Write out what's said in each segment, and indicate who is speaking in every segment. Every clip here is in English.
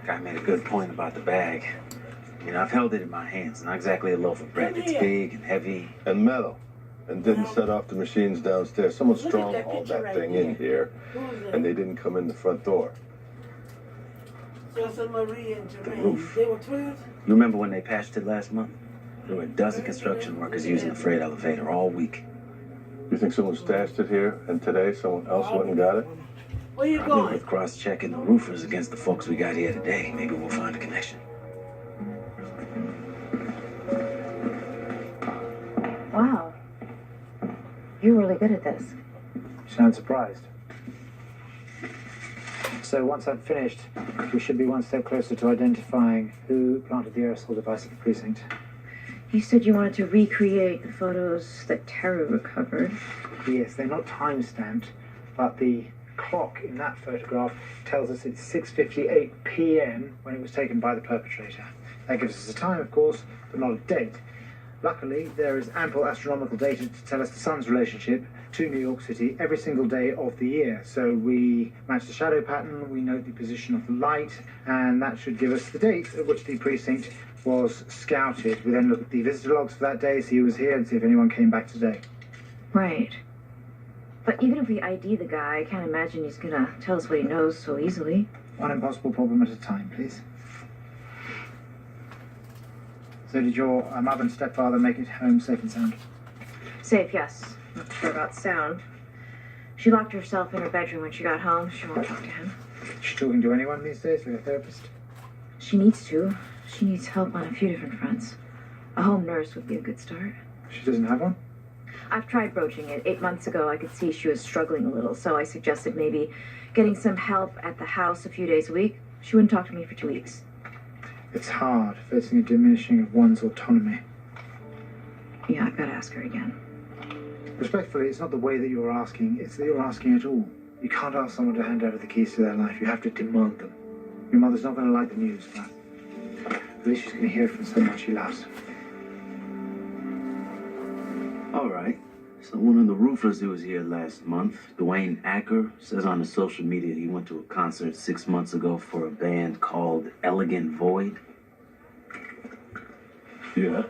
Speaker 1: Guy made a good point about the bag. I mean, I've held it in my hands. Not exactly a loaf of bread. It's big and heavy.
Speaker 2: And metal. And didn't set off the machines downstairs. Someone stronghauled that thing in here, and they didn't come in the front door.
Speaker 3: Joseph Marie and
Speaker 1: The
Speaker 3: Jermaine,
Speaker 1: roof.
Speaker 3: they were twins?
Speaker 1: You remember when they patched it last month? There were a dozen construction workers using the freight elevator all week.
Speaker 2: You think someone stashed it here, and today someone else went and got it?
Speaker 3: Where you
Speaker 1: Probably
Speaker 3: going?
Speaker 1: with cross-checking the roofers against the folks we got here today. Maybe we'll find a connection.
Speaker 4: Wow. You're really good at this.
Speaker 5: You sound surprised. So once I'm finished, we should be one step closer to identifying who planted the aerosol device at the precinct.
Speaker 4: You said you wanted to recreate the photos that Tara recovered.
Speaker 5: Yes, they're not time-stamped, but the clock in that photograph tells us it's 6:58 p.m. when it was taken by the perpetrator. That gives us a time, of course, but not a date. Luckily, there is ample astronomical data to tell us the sun's relationship to New York City every single day of the year. So we match the shadow pattern, we note the position of the light, and that should give us the date at which the precinct was scouted. We then look at the visitor logs for that day, see who was here, and see if anyone came back today.
Speaker 4: Right. But even if we ID the guy, I can't imagine he's gonna tell us what he knows so easily.
Speaker 5: One impossible problem at a time, please. So did your mother and stepfather make it home safe and sound?
Speaker 4: Safe, yes. Not sure about sound. She locked herself in her bedroom when she got home. She won't talk to him.
Speaker 5: Is she talking to anyone these days, like a therapist?
Speaker 4: She needs to. She needs help on a few different fronts. A home nurse would be a good start.
Speaker 5: She doesn't have one?
Speaker 4: I've tried broaching it. 8 months ago, I could see she was struggling a little, so I suggested maybe getting some help at the house a few days a week. She wouldn't talk to me for 2 weeks.
Speaker 5: It's hard, facing a diminishing of one's autonomy.
Speaker 4: Yeah, I've got to ask her again.
Speaker 5: Respectfully, it's not the way that you're asking, it's that you're asking at all. You can't ask someone to hand over the keys to their life. You have to demand them. Your mother's not going to like the news, but at least she's going to hear it from someone she loves.
Speaker 1: All right. So one of the roofers who was here last month, Dwayne Acker, says on his social media he went to a concert 6 months ago for a band called Elegant Void.
Speaker 2: Yeah.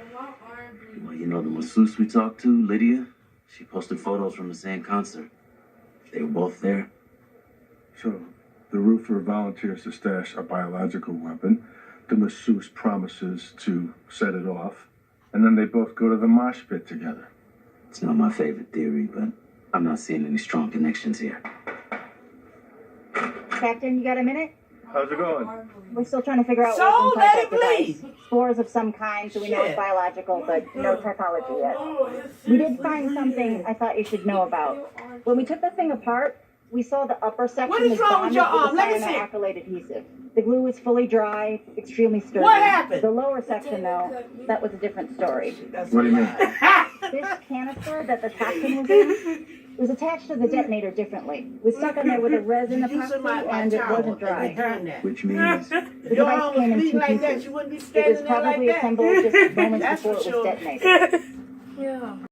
Speaker 1: Well, you know the masseuse we talked to, Lydia? She posted photos from the same concert. They were both there.
Speaker 2: So, the roofer volunteers to stash a biological weapon. The masseuse promises to set it off. And then they both go to the mosh pit together.
Speaker 1: It's not my favorite theory, but I'm not seeing any strong connections here.
Speaker 6: Captain, you got a minute?
Speaker 2: How's it going?
Speaker 6: We're still trying to figure out
Speaker 3: So,
Speaker 6: what's inside that
Speaker 3: Daddy,
Speaker 6: device. Spores of some kind, so we know it's
Speaker 3: Shit.
Speaker 6: biological, but no technology yet. We did find something I thought you should know about. When we took the thing apart, we saw the upper section
Speaker 3: What is
Speaker 6: was
Speaker 3: wrong with
Speaker 6: bonded
Speaker 3: your
Speaker 6: with
Speaker 3: arm?
Speaker 6: a
Speaker 3: Let me see.
Speaker 6: cyanoacrylate adhesive. The glue was fully dry, extremely sturdy.
Speaker 3: What happened?
Speaker 6: The lower section, though, that was a different story.
Speaker 2: What do you mean?
Speaker 6: This canister that the toxin was in was attached to the detonator differently. It was stuck on there with a resin epoxy, and it wasn't dry.
Speaker 1: Which means
Speaker 6: The
Speaker 3: Your
Speaker 6: device
Speaker 3: arm
Speaker 6: came
Speaker 3: was
Speaker 6: in
Speaker 3: beating
Speaker 6: two
Speaker 3: like that,
Speaker 6: pieces.
Speaker 3: you wouldn't be
Speaker 6: It was
Speaker 3: standing there like
Speaker 6: probably
Speaker 3: that.
Speaker 6: assembled just moments
Speaker 3: That's
Speaker 6: before
Speaker 3: for
Speaker 6: it was
Speaker 3: sure.
Speaker 6: detonated.
Speaker 4: Yeah.